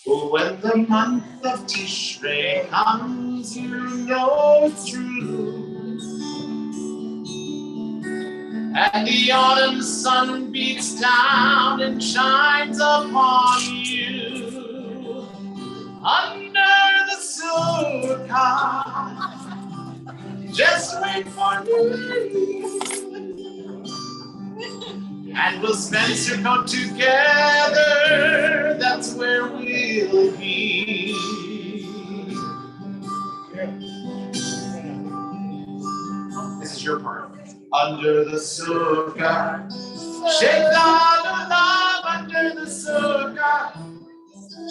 When the month of Tishrei comes, you know it's true. And the autumn sun beats down and shines upon you. Under the sukkah, just wait for me. And we'll spend Sukkot together, that's where we'll be. This is your part. Under the sukkah, shake the lulav under the sukkah.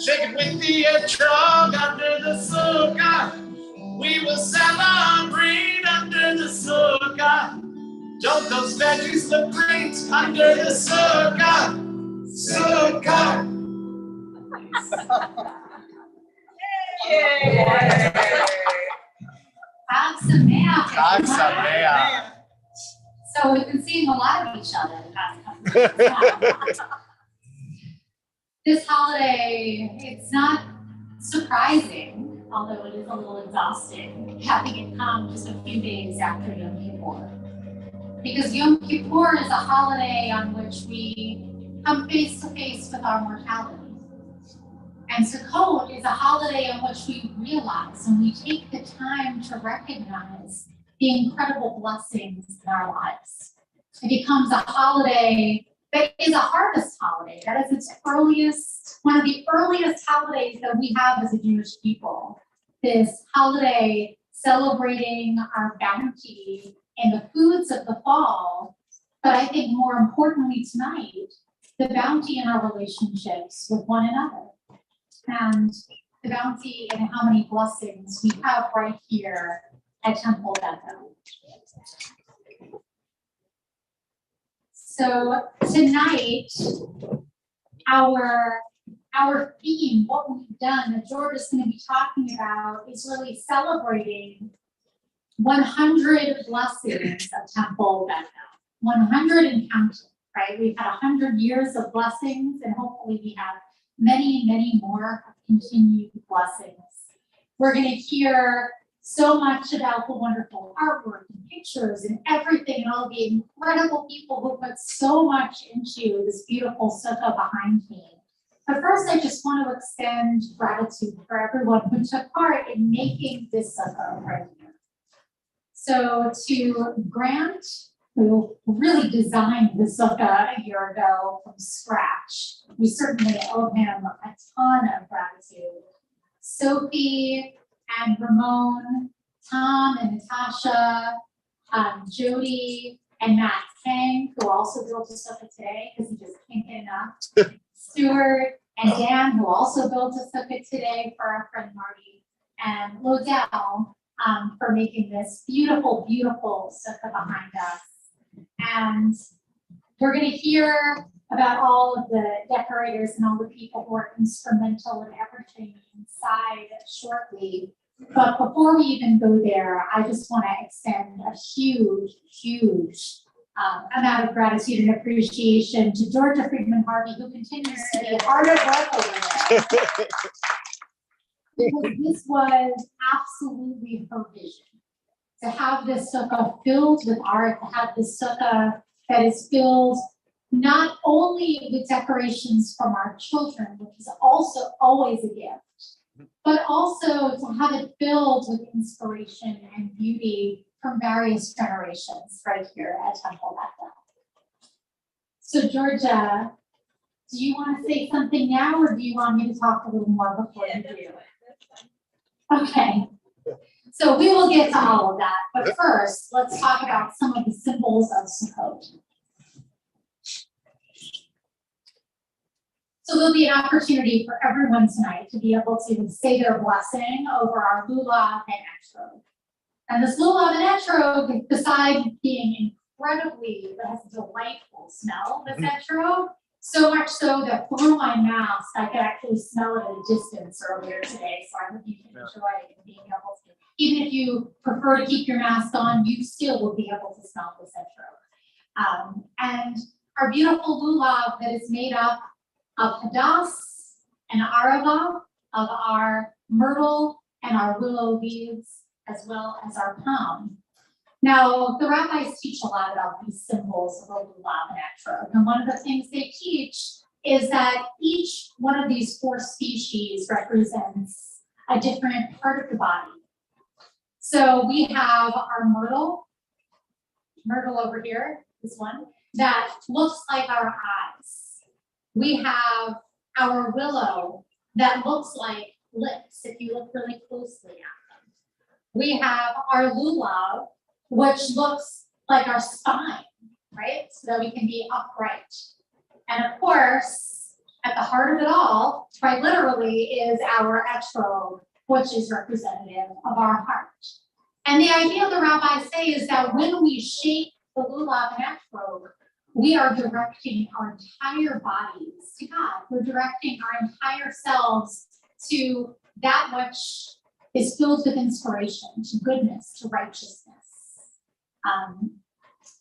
Shake it with the etrog under the sukkah. We will celebrate under the sukkah. Don't those veggies look great under the sukkah? Sukkah. Yay! Chag Sameach. Chag Sameach. So we've been seeing a lot of each other the past couple of weeks. This holiday, it's not surprising, although it is a little exhausting, having it come just a few days after Yom Kippur. Because Yom Kippur is a holiday on which we come face to face with our mortality. And Sukkot is a holiday on which we realize and we take the time to recognize the incredible blessings in our lives. It becomes a holiday that is a harvest holiday. That is one of the earliest holidays that we have as a Jewish people. This holiday celebrating our bounty and the foods of the fall, but I think more importantly tonight, the bounty in our relationships with one another. And the bounty and how many blessings we have right here at Temple Bethel. So tonight, our theme, what we've done, that George is going to be talking about, is really celebrating 100 blessings of Temple Bethel. 100 and counting, right? We've had 100 years of blessings, and hopefully we have many, many more continued blessings. We're going to hear so much about the wonderful artwork and pictures and everything, and all the incredible people who put so much into this beautiful sukkah behind me. But first, I just want to extend gratitude for everyone who took part in making this sukkah right here. So to Grant, who really designed the sukkah a year ago from scratch, we certainly owe him a ton of gratitude. Sophie and Ramon, Tom and Natasha, Jody and Matt Kang, who also built a sukkah today because he just can't get enough. Stuart and Dan, who also built a sukkah today for our friend Marty, and Lodell for making this beautiful, beautiful sukkah behind us. And we're going to hear about all of the decorators and all the people who are instrumental in everything inside shortly. But before we even go there, I just want to extend a huge, huge amount of gratitude and appreciation to Georgia Friedman Harvey, who continues to be hard at work over there. Because this was absolutely her vision. To have this sukkah filled with art, to have this sukkah that is filled not only with decorations from our children, which is also always a gift, but also to have it filled with inspiration and beauty from various generations right here at Temple Bethel. So Georgia, do you want to say something now, or do you want me to talk a little more before you do? Okay. So we will get to all of that, but first, let's talk about some of the symbols of Sukkot. So there'll be an opportunity for everyone tonight to be able to say their blessing over our lulav and etrog. And this lulav and etrog, besides being incredibly, it has a delightful smell, this etrog, So much so that through my mask, I could actually smell it at a distance earlier today. So I hope you can enjoy being able to. Even if you prefer to keep your mask on, you still will be able to smell the citro. And our beautiful lulav that is made up of hadass and arava, of our myrtle and our willow leaves, as well as our palm. Now, the rabbis teach a lot about these symbols of the lulav and etrog, and one of the things they teach is that each one of these four species represents a different part of the body. So we have our myrtle over here, this one, that looks like our eyes. We have our willow that looks like lips, if you look really closely at them. We have our lulav, which looks like our spine, right? So that we can be upright. And of course, at the heart of it all, quite literally, is our etrog, which is representative of our heart. And the idea the rabbis say is that when we shake the lulav and etrog, we are directing our entire bodies to God. We're directing our entire selves to that which is filled with inspiration, to goodness, to righteousness.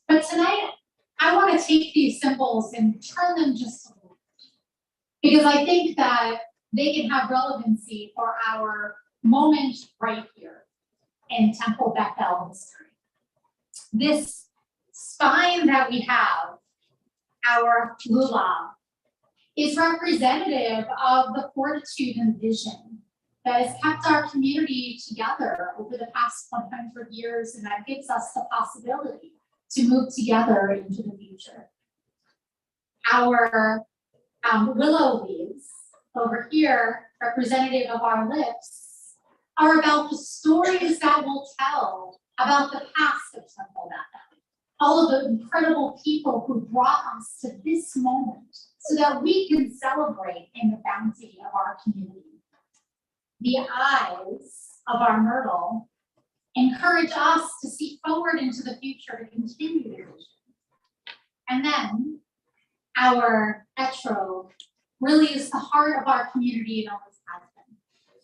But tonight, I want to take these symbols and turn them just a little bit, because I think that they can have relevancy for our moment right here in Temple Bethel history. This spine that we have, our lulav, is representative of the fortitude and vision that has kept our community together over the past 100 years, and that gives us the possibility to move together into the future. Our willow leaves over here, representative of our lips, are about the stories that we'll tell about the past of Temple Bethel, all of the incredible people who brought us to this moment so that we can celebrate in the bounty of our community. The eyes of our myrtle encourage us to see forward into the future to continue the vision. And then our etrog really is the heart of our community and always has been.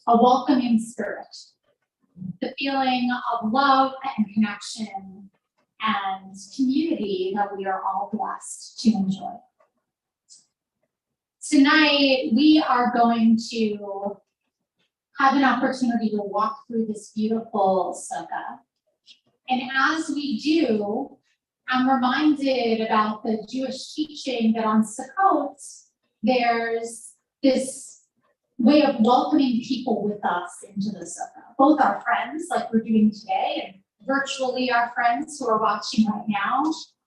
A welcoming spirit, the feeling of love and connection and community that we are all blessed to enjoy. Tonight, we are going to have an opportunity to walk through this beautiful sukkah. And as we do, I'm reminded about the Jewish teaching that on Sukkot, there's this way of welcoming people with us into the sukkah, both our friends, like we're doing today, and virtually our friends who are watching right now,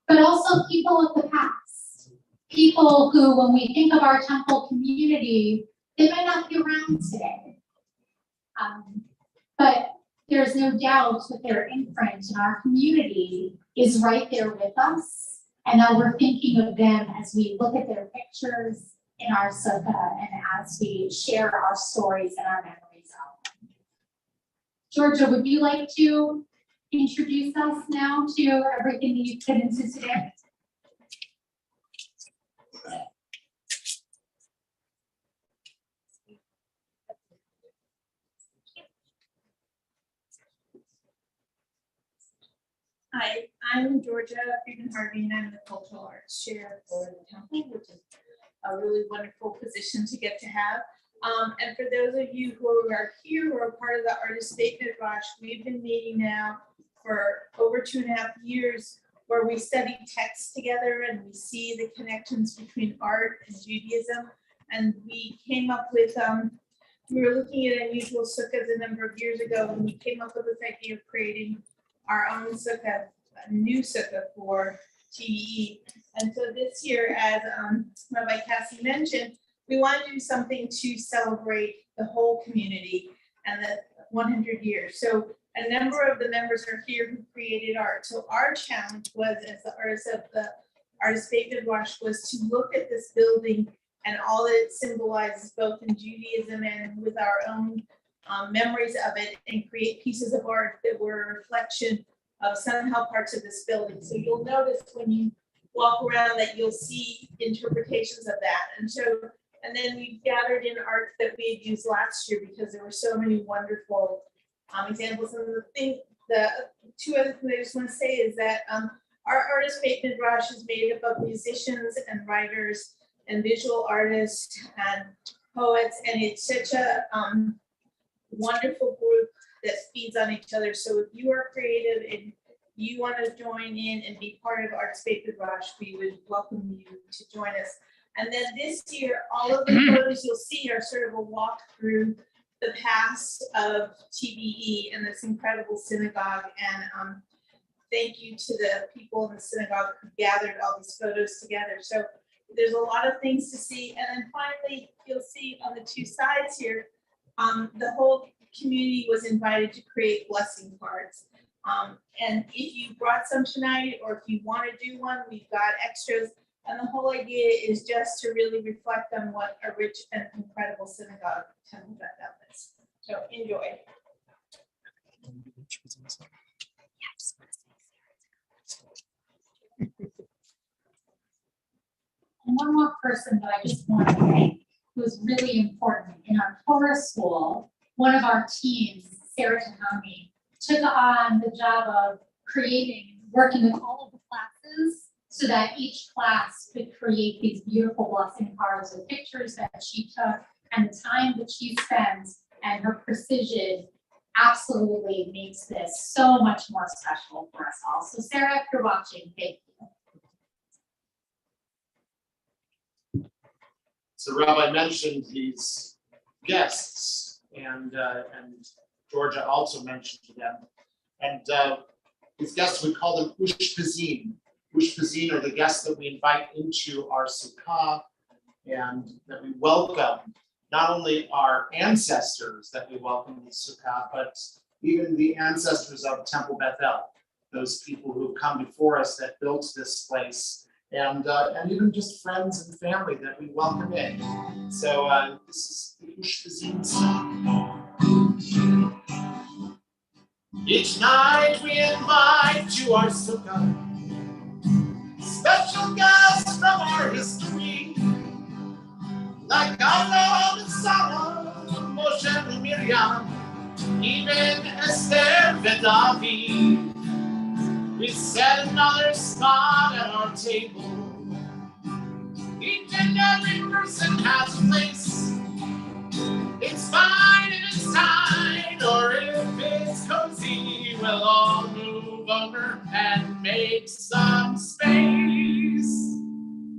but also people of the past. People who, when we think of our temple community, they might not be around today. But there's no doubt that their imprint in our community is right there with us, and that we're thinking of them as we look at their pictures in our sukkah and as we share our stories and our memories of them. Georgia, would you like to introduce us now to everything that you've put into today? Hi, I'm Georgia Harvey, and I'm the Cultural Arts Chair for the Temple, which is a really wonderful position to get to have. And for those of you who are here, who are part of the Artist Statement Watch, we've been meeting now for over 2.5 years, where we study text together and we see the connections between art and Judaism. And we came up with, we were looking at unusual sukkahs a number of years ago, and we came up with this idea of creating our own sukkah, a new sukkah for TEE. And so this year, as Rabbi Cassie mentioned, we want to do something to celebrate the whole community and the 100 years. So a number of the members are here who created art. So our challenge was, as the artists of the Artist David Wash, was to look at this building and all that it symbolizes, both in Judaism and with our own memories of it, and create pieces of art that were a reflection of somehow parts of this building. So you'll notice when you walk around that you'll see interpretations of that. And then we gathered in art that we had used last year because there were so many wonderful examples. And the two other things I just want to say is that our artist Faith Midrash is made up of musicians and writers and visual artists and poets, and it's such a wonderful group that feeds on each other. So if you are creative and you want to join in and be part of Arts Faith Midrash, we would welcome you to join us. And then this year, all of the photos you'll see are sort of a walk through the past of TBE and this incredible synagogue. And thank you to the people in the synagogue who gathered all these photos together. So there's a lot of things to see. And then finally, you'll see on the two sides here, the whole community was invited to create blessing cards. And if you brought some tonight, or if you want to do one, we've got extras. And the whole idea is just to really reflect on what a rich and incredible synagogue Temple Beth El is. So enjoy. And one more person that I just want to thank, who was really important in our Torah school. One of our teams, Sarah Tahami, took on the job of working with all of the classes so that each class could create these beautiful blessing cards with pictures that she took, and the time that she spends and her precision absolutely makes this so much more special for us all. So Sarah, if you're watching, thank you. So Rabbi mentioned these guests, and Georgia also mentioned them. And these guests, we call them ushpizin. Ushpizin are the guests that we invite into our sukkah and that we welcome. Not only our ancestors that we welcome in the sukkah, but even the ancestors of Temple Beth El, those people who have come before us that built this place, and even just friends and family that we welcome in. So this is the ushpizin song. Each night we invite to our sukkah special guests from our history, like Avram and Sarah, Moshe and Miriam, even Esther and David. We set another spot at our table. Each and every person has a place. It's fine if it's tight, or if it's cozy, we'll all move over and make some space.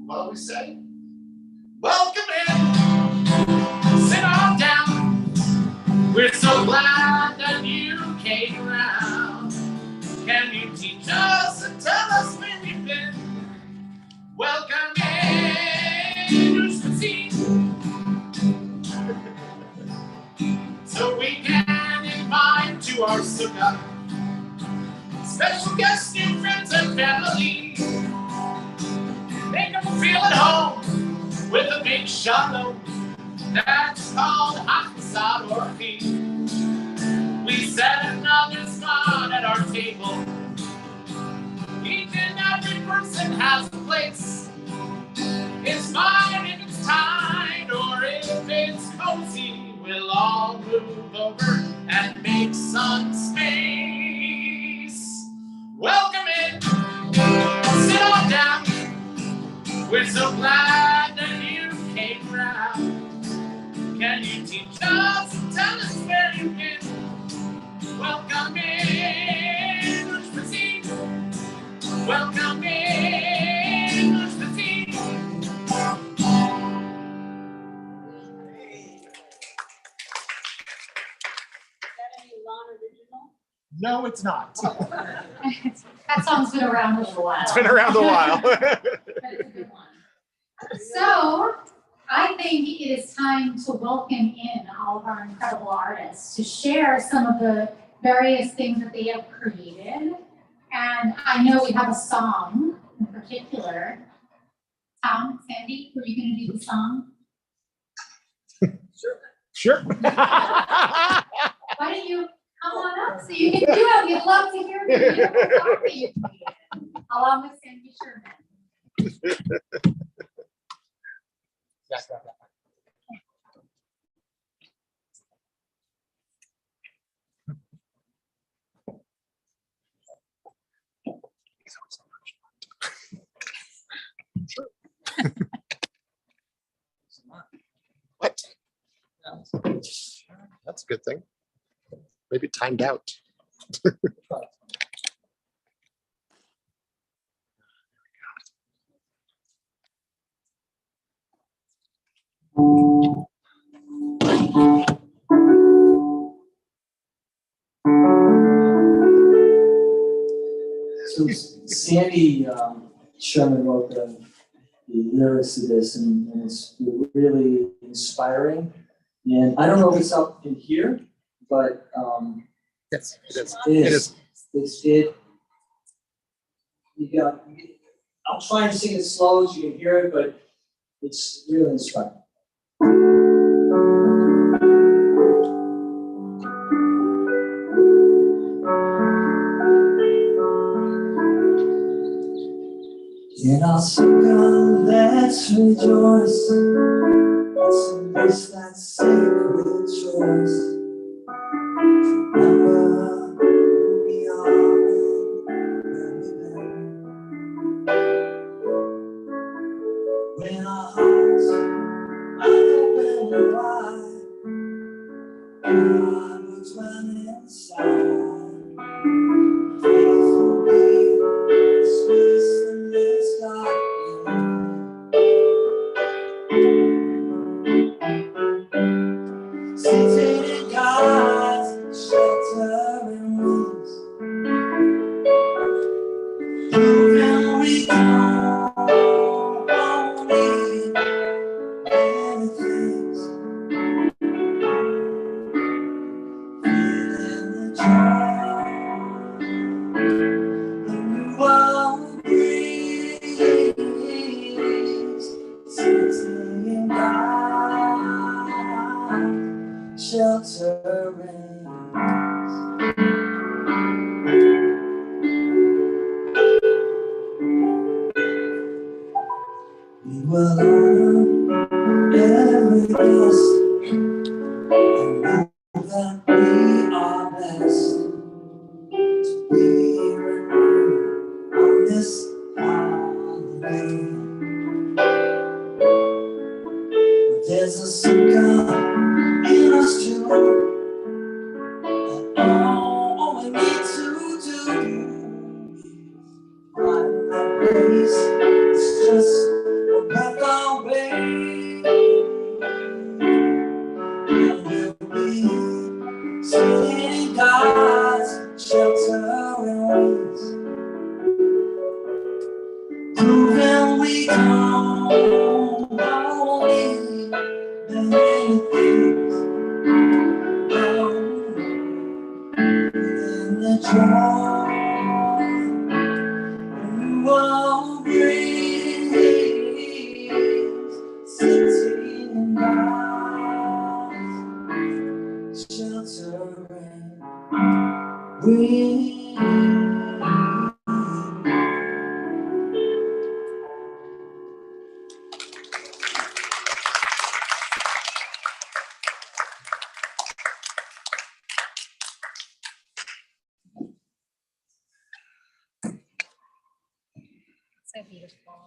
What do we say? Welcome in, sit on down. We're so glad that you came around. Can you teach us and tell us where you've been? Welcome in, so we can invite to our sukkah special guests, new friends, and family. Make them feel at home with a big shalom that's called Achzad Orchi. We set another spot at our table. Each and every person has a place. It's fine if it's tight, or if it's cozy, we'll all move over and make some space. Welcome in, sit on down. We're so glad that you came around. Can you teach us and tell us where you've been? Welcome in, Ushpizin. Welcome in, Ushpizin. No, it's not. That song's been around a little while. It's been around a while. But it's a good one. So I think it is time to welcome in all of our incredible artists to share some of the various things that they have created. And I know we have a song in particular. Tom, Sandy, were you going to do the song? Sure. Why don't you come on up so you can do it? We'd love to hear the beautiful song that you created, along with Sandy Sherman. What? That's a good thing. Maybe timed out. So Sandy Sherman wrote the lyrics to this, and it's really inspiring. And I don't know if it's up in here, but Yes, it is. it is. I'll try and sing it slow so you can hear it, but it's really inspiring. In our Sukkot, let's rejoice. Let's embrace that sacred choice. Remember who we are and where we've been. When our hearts are open wide, God will dwell inside. Faith will be His peace in this dark place. Sitting in God's sheltering wings, proving we don't need many things. Feeling the joy the new world brings. Sitting in God's sheltering wings. We will honor every guest and know that we are blessed to be renewed on this holiday. But there's a Sukkot in us too, and all we need to do is find that place. It's just a breath away, and we'll be sitting in God's sheltering wings, proving we don't need many things. In the joy the world brings, sitting in God's sheltering wings. So beautiful.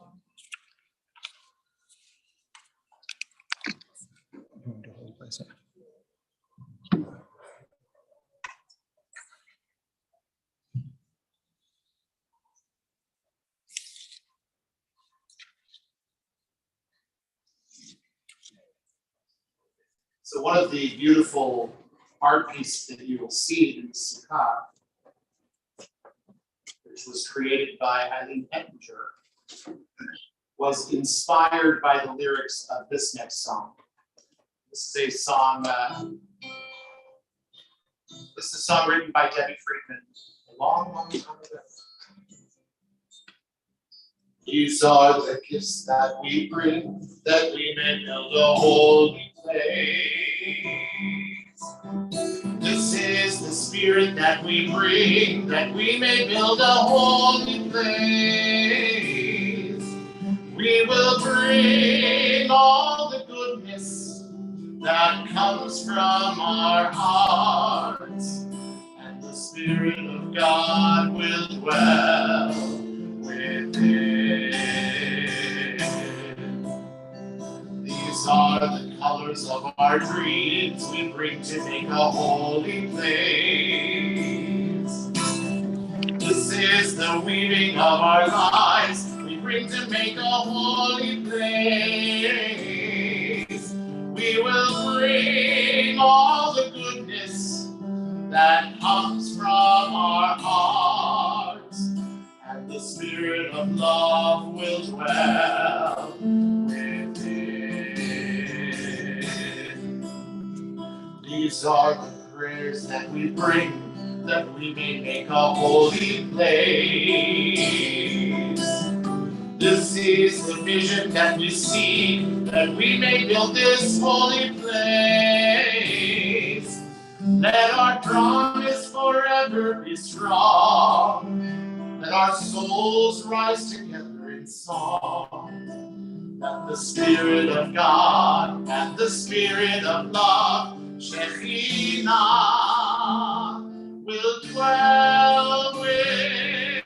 So one of the beautiful art pieces that you will see in the Sukkot, which was created by Eileen Ettinger, was inspired by the lyrics of this next song. This is a song. This is a song written by Debbie Friedman a long, long time ago. You saw the gifts that we bring, that we may build a holy place. This is the spirit that we bring, that we may build a holy place. We will bring all the goodness that comes from our hearts, and the Spirit of God will dwell within. These are the colors of our dreams we bring to make a holy place. This is the weaving of our lives we bring to make a holy place. We will bring all the goodness that comes from our hearts, and the Spirit of love will dwell within. These are the prayers that we bring, that we may make a holy place. This is the vision that we see, that we may build this holy place. Let our promise forever be strong. Let our souls rise together in song. That the Spirit of God and the Spirit of love, Shekhinah, will dwell within.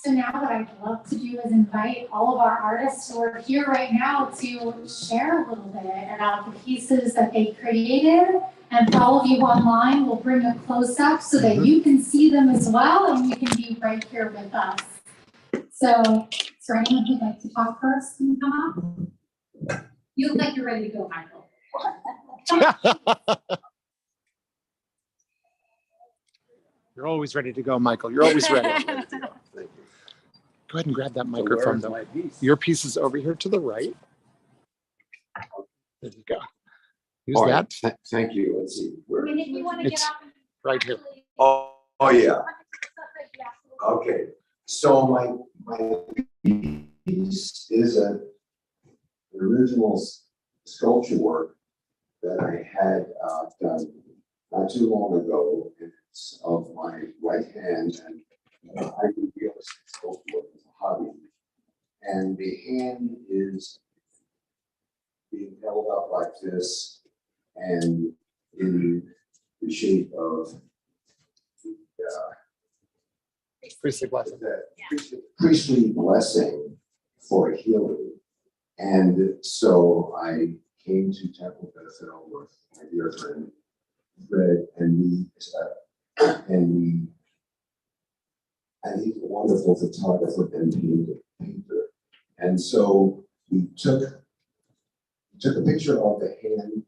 So now what I'd love to do is invite all of our artists who are here right now to share a little bit about the pieces that they created. And for all of you online, we'll bring a close-up so that you can see them as well, and you can be right here with us. So is there anyone who'd like to talk first and come up? You look like you're ready to go, Michael. You're always ready to go, Michael. You're always ready. Go ahead and grab that microphone, though. Your piece is over here to the right. There you go. Use that. Thank you. Let's see. Where? I mean, if you want to get It's up. right here. Oh yeah. Okay. So my piece is an original sculpture work that I had done not too long ago. It's of my right hand, and I do realistic sculpture work as a hobby. And the hand is being held up like this, and in the shape of Priestly blessing. priestly blessing for healing. And so I came to Temple Bethel with my dear friend Fred, and he's a wonderful photographer and painter. And so we took a picture of the hand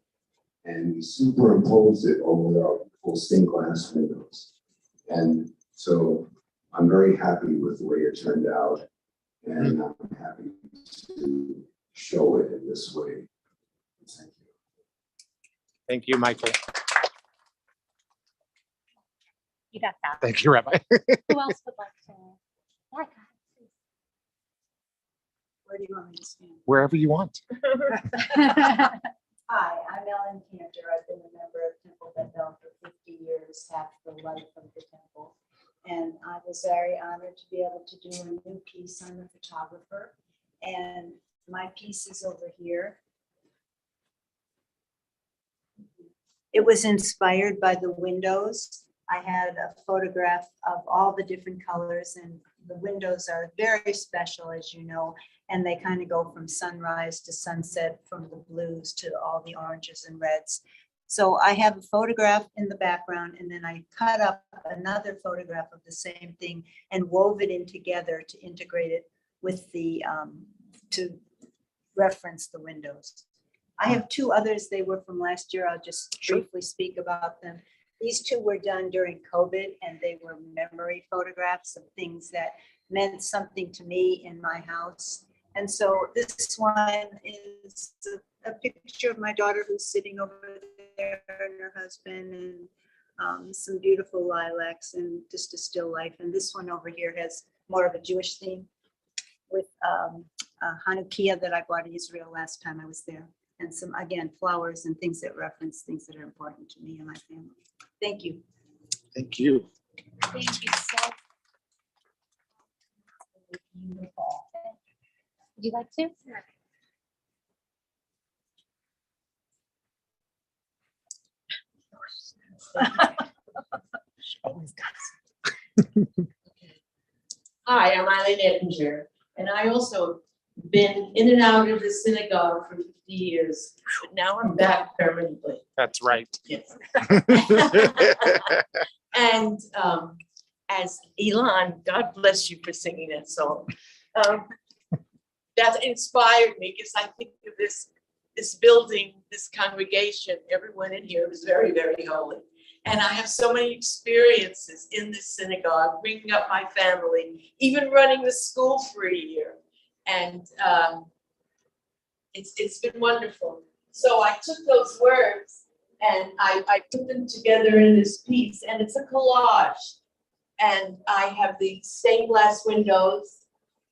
and we superimposed it over our full stained glass windows. And so I'm very happy with the way it turned out, and I'm happy to show it in this way. Thank you. Thank you, Michael. You got that. Thank you, Rabbi. Who else would like to? Yeah, Where do you want me to stand? Wherever you want. Hi, I'm Ellen Cantor. I've been a member of Temple Bethel for 50 years, half the life of the temple. And I was very honored to be able to do a new piece. I'm a photographer. And my piece is over here. It was inspired by the windows. I had a photograph of all the different colors, and the windows are very special, as you know, and they kind of go from sunrise to sunset, from the blues to all the oranges and reds. So I have a photograph in the background, and then I cut up another photograph of the same thing and wove it in together to integrate it with the, to reference the windows. I have two others. They were from last year. I'll just briefly speak about them. These two were done during COVID, and they were memory photographs of things that meant something to me in my house. And so this one is a picture of my daughter who's sitting over there and her husband, and some beautiful lilacs and just a still life. And this one over here has more of a Jewish theme with Hanukkah that I bought in Israel last time I was there. and some, again, flowers and things that reference things that are important to me and my family. Thank you. Thank you. Thank you so much. Beautiful. Would you like to? Hi, I'm Eileen Ettinger, and I also been in and out of the synagogue for 50 years, but now I'm back permanently. That's right. Yes. And as Elon, God bless you for singing that song. That inspired me because I think of this building, this congregation, everyone in here is very, very holy. And I have so many experiences in this synagogue, bringing up my family, even running the school for a year. And it's been wonderful. So I took those words and I put them together in this piece, and it's a collage. And I have the stained glass windows,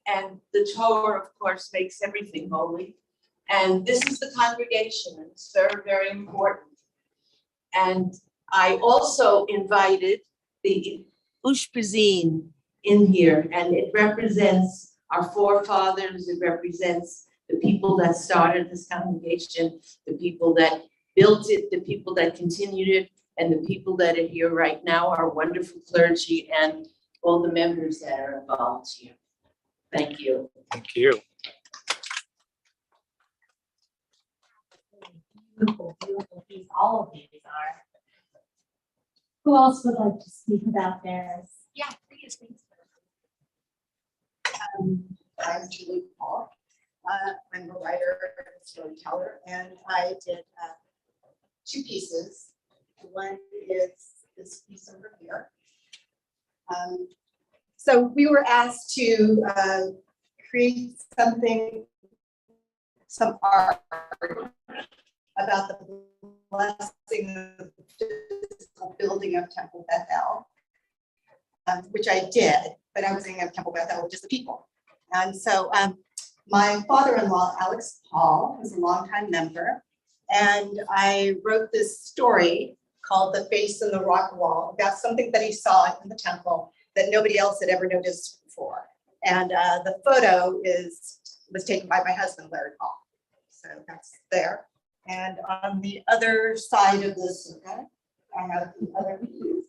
and the Torah, of course, makes everything holy. And this is the congregation, and it's very, very important. And I also invited the Ushpizin in here, and it represents our forefathers, it represents the people that started this congregation, the people that built it, the people that continued it, and the people that are here right now, our wonderful clergy and all the members that are involved here. Thank you. Thank you. Beautiful, beautiful piece. All of these are. Who else would like to speak about theirs? Yeah, please. I'm Julie Paul. I'm a writer and storyteller, and I did 2 pieces. One is this piece over here. So we were asked to create something, some art about the blessing of the physical building of Temple Bethel, which I did, but I was thinking of Temple Bethel with just the people. And so my father-in-law, Alex Paul, was a longtime member, and I wrote this story called The Face in the Rock Wall about something that he saw in the temple that nobody else had ever noticed before. And the photo was taken by my husband, Larry Paul. So that's there. And on the other side of the sukkah, I have the other piece,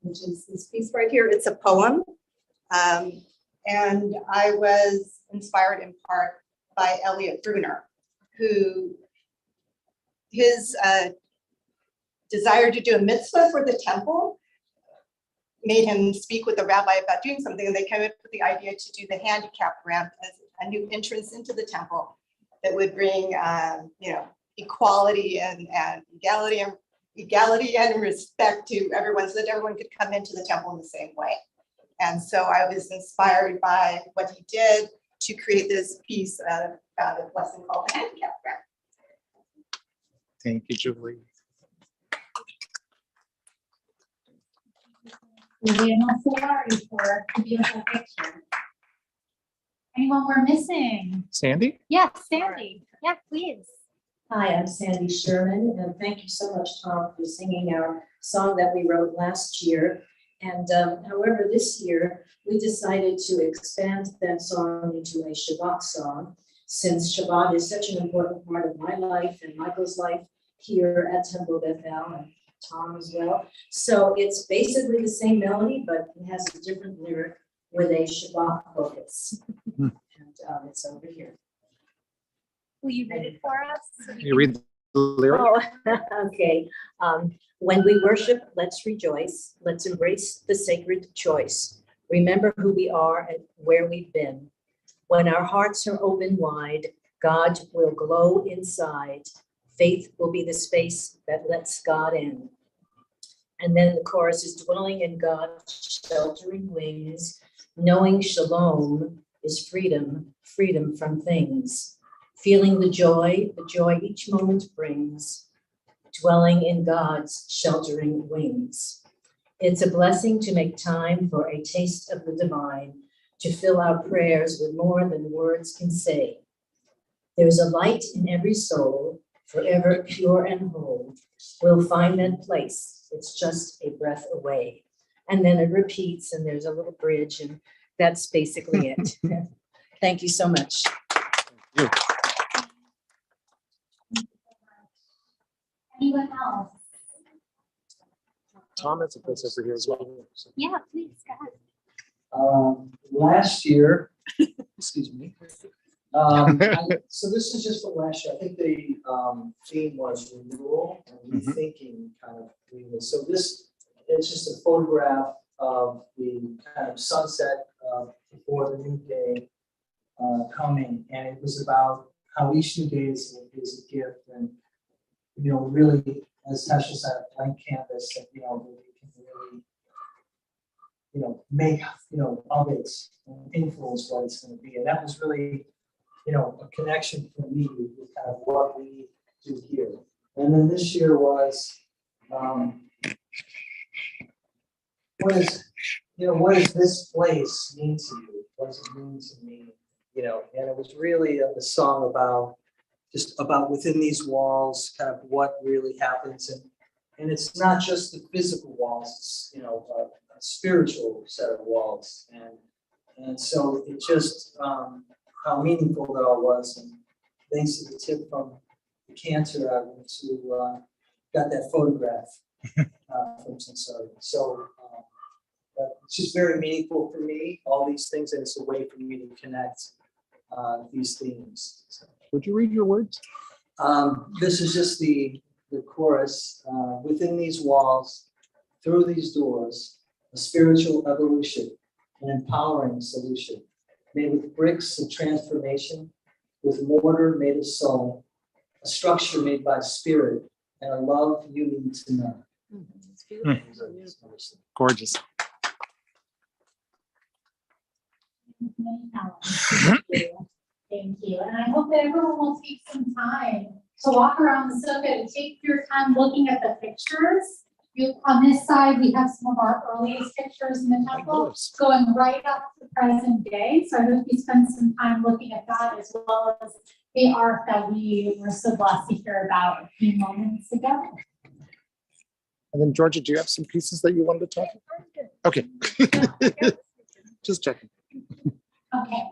which is this piece right here. It's a poem. And I was inspired in part by Elliot Bruner, who his desire to do a mitzvah for the temple made him speak with the rabbi about doing something, and they came up with the idea to do the handicap ramp as a new entrance into the temple that would bring, equality and equality and respect to everyone, so that everyone could come into the temple in the same way. And so I was inspired by what he did to create this piece about a blessing called the handicap ramp. Thank you, Julie. Sorry for the beautiful picture. Anyone we're missing? Sandy? Yes, Sandy. Yeah, please. Hi, I'm Sandy Sherman, and thank you so much, Tom, for singing our song that we wrote last year. And however, this year, we decided to expand that song into a Shabbat song, since Shabbat is such an important part of my life and Michael's life here at Temple Bethel, and Tom as well. So it's basically the same melody, but it has a different lyric with a Shabbat focus. And it's over here. Will you read it for us? You read the lyric? Oh, okay. When we worship, let's rejoice. Let's embrace the sacred choice. Remember who we are and where we've been. When our hearts are open wide, God will glow inside. Faith will be the space that lets God in. And then the chorus is dwelling in God's sheltering wings, knowing shalom is freedom, freedom from things. Feeling the joy each moment brings, dwelling in God's sheltering wings. It's a blessing to make time for a taste of the divine, to fill our prayers with more than words can say. There's a light in every soul, forever pure and whole. We'll find that place. It's just a breath away. And then it repeats, and there's a little bridge, and that's basically it. Thank you so much. Thank Anyone else? Tom has a place over here as well. Yeah, please, go ahead. Last year, excuse me. So this is just from last year. I think the theme was renewal and rethinking kind of renewal. So this is just a photograph of the kind of sunset before the new day coming, and it was about how each new day is a gift, and really, as Tasha said, a blank canvas, that we can really make of it and influence what it's going to be, and that was really a connection for me with kind of what we do here. And then this year was what does this place mean to you? What does it mean to me? And it was really a song about within these walls, kind of what really happens, and it's not just the physical walls, it's a spiritual set of walls, and so it just how meaningful that all was, and thanks to the tip from the cancer, I went to got that photograph from Sensori. So it's just very meaningful for me, all these things, and it's a way for me to connect these themes. So, would you read your words? This is just the chorus. Within these walls, through these doors, a spiritual evolution, an empowering solution, made with bricks of transformation, with mortar made of soul, a structure made by spirit, and a love you need to know. Gorgeous. Thank you. And I hope that everyone will take some time to walk around the sukkah and take your time looking at the pictures. On this side, we have some of our earliest pictures in the temple going right up to the present day. So I hope you spend some time looking at that, as well as the art that we were so blessed to hear about a few moments ago. And then Georgia, do you have some pieces that you wanted to talk about? Okay. Just checking. Okay.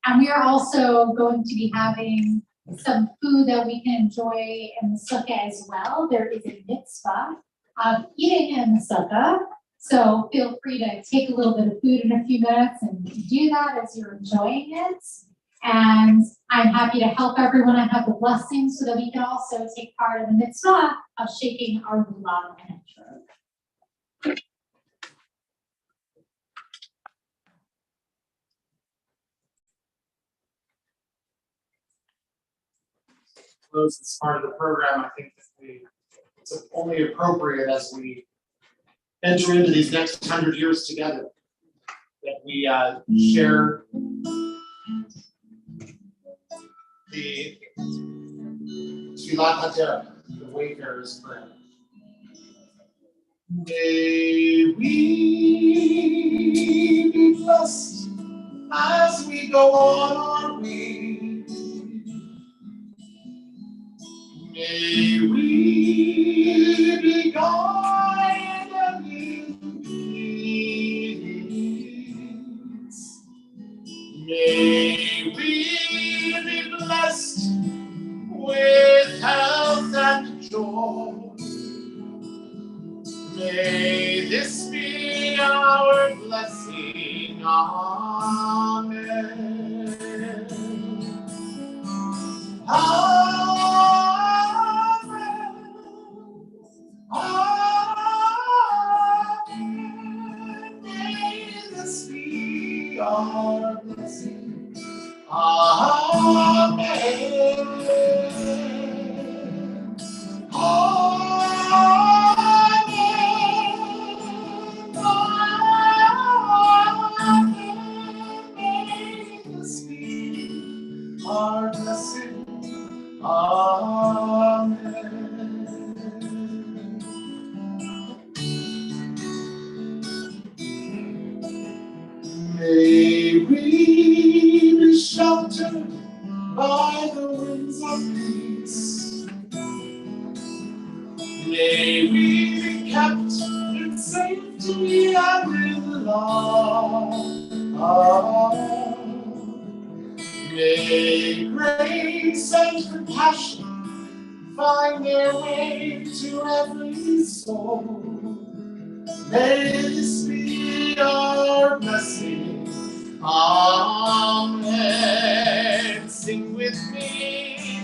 And we are also going to be having some food that we can enjoy in the sukkah as well. There is a mitzvah of eating in the sukkah. So feel free to take a little bit of food in a few minutes and do that as you're enjoying it. And I'm happy to help everyone and have the blessing so that we can also take part in the mitzvah of shaking our lulav and etrog. As part of the program, I think that it's only appropriate as we enter into these next 100 years together that we share the Tfilat HaDerech, the Wayfarer's Prayer. May we be blessed as we go on our way. May we be guided in peace. May we be blessed with health and joy. May this be our blessing. Amen. Amen. May this be our blessing. Amen. we be sheltered by the winds of peace. May we be kept in safety and in love. May grace and compassion find their way to every soul. May this be our blessing. Amen. Sing with me.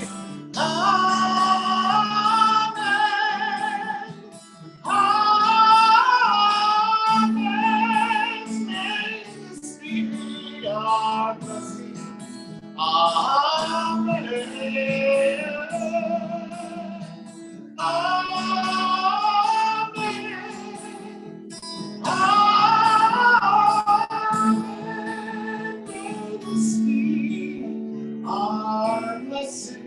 Amen. Amen. May this be our blessing. Amen. Amen. Amen. May this be our blessing.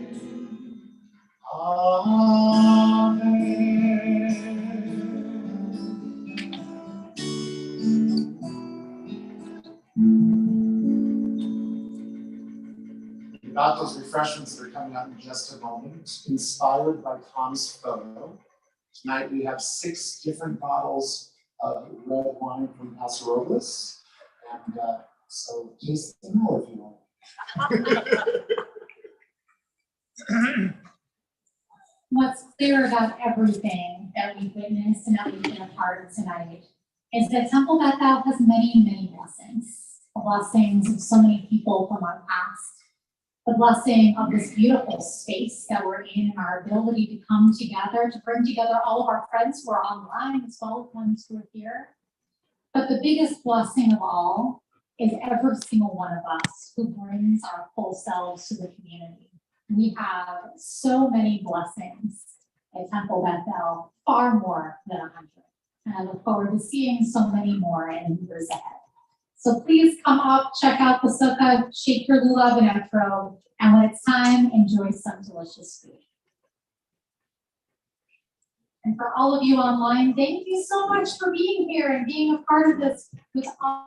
About those refreshments that are coming up in just a moment, inspired by Tom's photo. Tonight we have 6 different bottles of red wine from Pasarolas. And so taste them all if you want. What's clear about everything that we've witnessed and that we've been a part of tonight is that Temple Bethel has many, many blessings. The blessings of so many people from our past. The blessing of this beautiful space that we're in and our ability to come together, to bring together all of our friends who are online as well as ones who are here. But the biggest blessing of all is every single one of us who brings our full selves to the community. We have so many blessings at Temple Bethel, far more than 100. And I look forward to seeing so many more in the years ahead. So please come up, check out the sukkah, shake your lulav and afro, and when it's time, enjoy some delicious food. And for all of you online, thank you so much for being here and being a part of this with all.